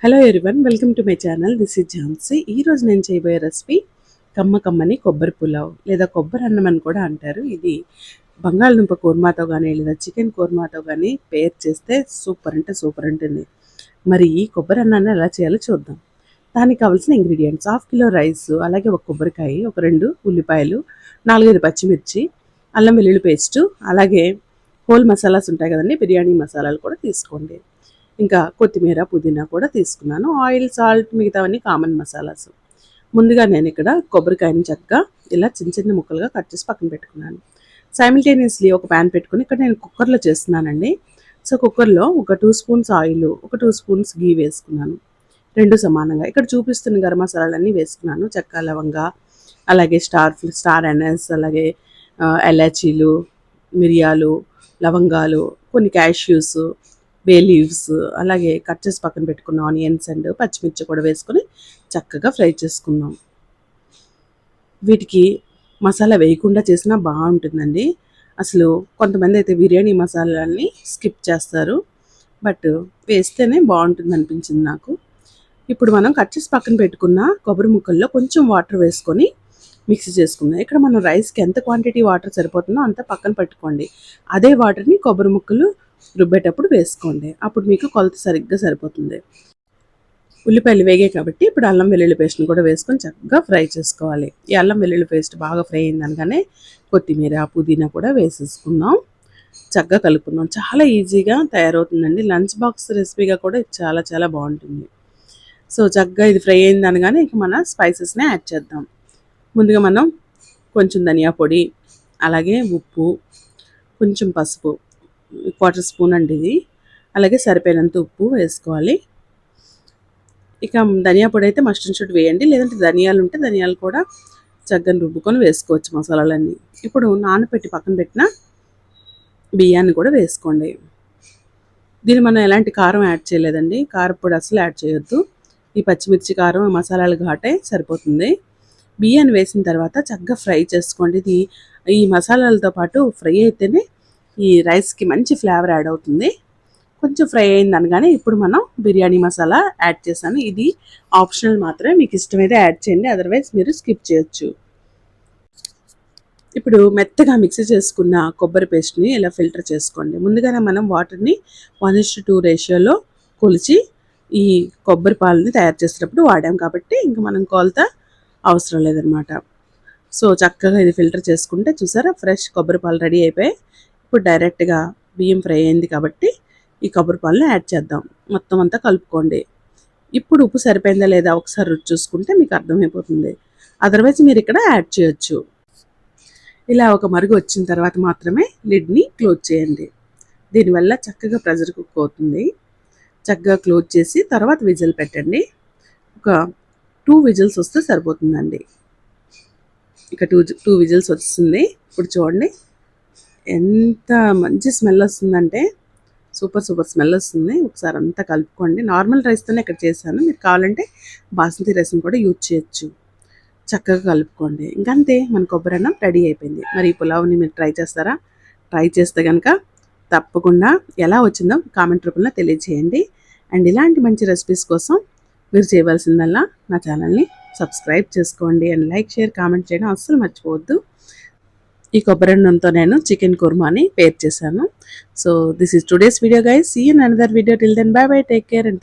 Hello everyone, welcome to my channel. This is Jhansi. ఈరోజు నేను చేయబోయే రెసిపీ కమ్మని కొబ్బరి పులావ్ లేదా కొబ్బరి అన్నం అని కూడా అంటారు. ఇది బంగాళదుంప కూర్మాతో కానీ లేదా చికెన్ కూర్మాతో కానీ పేర్ చేస్తే సూపర్ అంటే సూపర్ ఉంటుంది. మరి ఈ కొబ్బరి అన్నాన్ని ఎలా చేయాలో చూద్దాం. దానికి కావాల్సిన ఇంగ్రీడియంట్స్: 1/2 కిలో రైస్, అలాగే ఒక కొబ్బరికాయ, ఒక 2 ఉల్లిపాయలు, 4-5 పచ్చిమిర్చి, అల్లం వెల్లుల్లి పేస్టు, అలాగే హోల్ మసాలాస్ ఉంటాయి కదండి, బిర్యానీ మసాలాలు కూడా తీసుకోండి. ఇంకా కొత్తిమీర, పుదీనా కూడా తీసుకున్నాను. ఆయిల్, సాల్ట్, మిగతావన్నీ కామన్ మసాలాస్. ముందుగా నేను ఇక్కడ కొబ్బరికాయని చక్కగా ఇలా చిన్న చిన్న ముక్కలుగా కట్ చేసి పక్కన పెట్టుకున్నాను. సైమిల్టేనియస్లీ ఒక ప్యాన్ పెట్టుకుని ఇక్కడ నేను కుక్కర్లో చేస్తున్నానండి. సో కుక్కర్లో ఒక 2 స్పూన్స్ ఆయిల్, ఒక 2 స్పూన్స్ గీ వేసుకున్నాను. 2 సమానంగా. ఇక్కడ చూపిస్తున్న గరం మసాలాలన్నీ వేసుకున్నాను. చెక్క, లవంగ, అలాగే స్టార్ అనస్, అలాగే ఎలాచీలు, మిరియాలు, లవంగాలు, కొన్ని క్యాష్యూస్, బే లీవ్స్, అలాగే కట్ చేసి పక్కన పెట్టుకున్న ఆనియన్స్ అండ్ పచ్చిమిర్చి కూడా వేసుకొని చక్కగా ఫ్రై చేసుకుందాం. వీటికి మసాలా వేయకుండా చేసినా బాగుంటుందండి. అసలు కొంతమంది అయితే బిర్యానీ మసాలాన్ని స్కిప్ చేస్తారు, బట్ వేస్తేనే బాగుంటుంది అనిపించింది నాకు. ఇప్పుడు మనం కట్ చేసి పక్కన పెట్టుకున్న కొబ్బరి ముక్కల్లో కొంచెం వాటర్ వేసుకొని మిక్సీ చేసుకుందాం. ఇక్కడ మనం రైస్కి ఎంత క్వాంటిటీ వాటర్ సరిపోతుందో అంత పక్కన పెట్టుకోండి. అదే వాటర్ని కొబ్బరి ముక్కలు రుబ్బేటప్పుడు వేసుకోండి. అప్పుడు మీకు కొలత సరిగ్గా సరిపోతుంది. ఉల్లిపాయలు వేగాయి కాబట్టి ఇప్పుడు అల్లం వెల్లుల్లి పేస్ట్ని కూడా వేసుకొని చక్కగా ఫ్రై చేసుకోవాలి. ఈ అల్లం వెల్లుల్లి పేస్ట్ బాగా ఫ్రై అయిందనగానే కొత్తిమీర, పుదీనా కూడా వేసేసుకుందాం. చక్కగా కలుపుకుందాం. చాలా ఈజీగా తయారవుతుందండి. లంచ్ బాక్స్ రెసిపీగా కూడా చాలా చాలా బాగుంటుంది. సో చక్కగా ఇది ఫ్రై అయింది అనగానే ఇక మన స్పైసెస్ని యాడ్ చేద్దాం. ముందుగా మనం కొంచెం ధనియా పొడి, అలాగే ఉప్పు, కొంచెం పసుపు, 1/4 స్పూన్ అండి ఇది, అలాగే సరిపోయినంత ఉప్పు వేసుకోవాలి. ఇక ధనియా పొడి అయితే మస్ట్ అండ్ షుడ్ వేయండి, లేదంటే ధనియాలు ఉంటే ధనియాలు కూడా చక్కగా రుబ్బుకొని వేసుకోవచ్చు మసాలాలన్నీ. ఇప్పుడు నానబెట్టి పక్కన పెట్టిన బియ్యాన్ని కూడా వేసుకోండి. దీన్ని మనం ఎలాంటి కారం యాడ్ చేయలేదండి, కారపొడి అసలు యాడ్ చేయొద్దు. ఈ పచ్చిమిర్చి, కారం, మసాలాలు ఘాటే సరిపోతుంది. బియ్యాన్ని వేసిన తర్వాత చక్కగా ఫ్రై చేసుకోండి. ఇది ఈ మసాలాలతో పాటు ఫ్రై అయితేనే ఈ రైస్కి మంచి ఫ్లేవర్ యాడ్ అవుతుంది. కొంచెం ఫ్రై అయింది అనగానే ఇప్పుడు మనం బిర్యానీ మసాలా యాడ్ చేశాను. ఇది ఆప్షనల్ మాత్రమే, మీకు ఇష్టమైతే యాడ్ చేయండి, అదర్వైజ్ మీరు స్కిప్ చేయొచ్చు. ఇప్పుడు మెత్తగా మిక్సీ చేసుకున్న కొబ్బరి పేస్ట్ని ఇలా ఫిల్టర్ చేసుకోండి. ముందుగానే మనం వాటర్ని 1:2 రేషియోలో కొలిచి ఈ కొబ్బరి పాలని తయారు చేసేటప్పుడు వాడాం కాబట్టి ఇంకా మనం కొలత అవసరం లేదనమాట. సో చక్కగా ఇది ఫిల్టర్ చేసుకుంటే చూసారా, ఫ్రెష్ కొబ్బరి పాలు రెడీ అయిపోయాయి. ఇప్పుడు డైరెక్ట్గా బియ్యం ఫ్రై అయింది కాబట్టి ఈ కొబ్బరి పాలను యాడ్ చేద్దాం. మొత్తం అంతా కలుపుకోండి. ఇప్పుడు ఉప్పు సరిపోయిందా లేదా ఒకసారి రుచి చూసుకుంటే మీకు అర్థమైపోతుంది, అదర్వైజ్ మీరు ఇక్కడ యాడ్ చేయొచ్చు. ఇలా ఒక మరుగు వచ్చిన తర్వాత మాత్రమే లిడ్ని క్లోజ్ చేయండి. దీనివల్ల చక్కగా ప్రెషర్ కుక్ అవుతుంది. చక్కగా క్లోజ్ చేసి తర్వాత విజిల్ పెట్టండి. ఒక 2 విజిల్స్ వస్తే సరిపోతుందండి. ఇక 2 విజిల్స్ వస్తుంది. ఇప్పుడు చూడండి ఎంత మంచి స్మెల్ వస్తుందంటే సూపర్ స్మెల్ వస్తుంది. ఒకసారి అంతా కలుపుకోండి. నార్మల్ రైస్తోనే ఇక్కడ చేశాను, మీరు కావాలంటే బాస్మతి రైస్ని కూడా యూజ్ చేయొచ్చు. చక్కగా కలుపుకోండి. ఇంకంతే, మన కొబ్బరి అన్నం రెడీ అయిపోయింది. మరి ఈ పులావ్ని మీరు ట్రై చేస్తారా? ట్రై చేస్తే కనుక తప్పకుండా ఎలా వచ్చిందో కామెంట్ రూపంలో తెలియజేయండి. అండ్ ఇలాంటి మంచి రెసిపీస్ కోసం మీరు చేయవలసిందల్లా నా ఛానల్ని సబ్స్క్రైబ్ చేసుకోండి. అండ్ లైక్, షేర్, కామెంట్ చేయడం అస్సలు మర్చిపోవద్దు. ఈ కొబ్బరి అన్నంతో నేను చికెన్ కుర్మాని పేర్ చేశాను. So this is today's video guys. See you in another video. Till then bye bye, take care and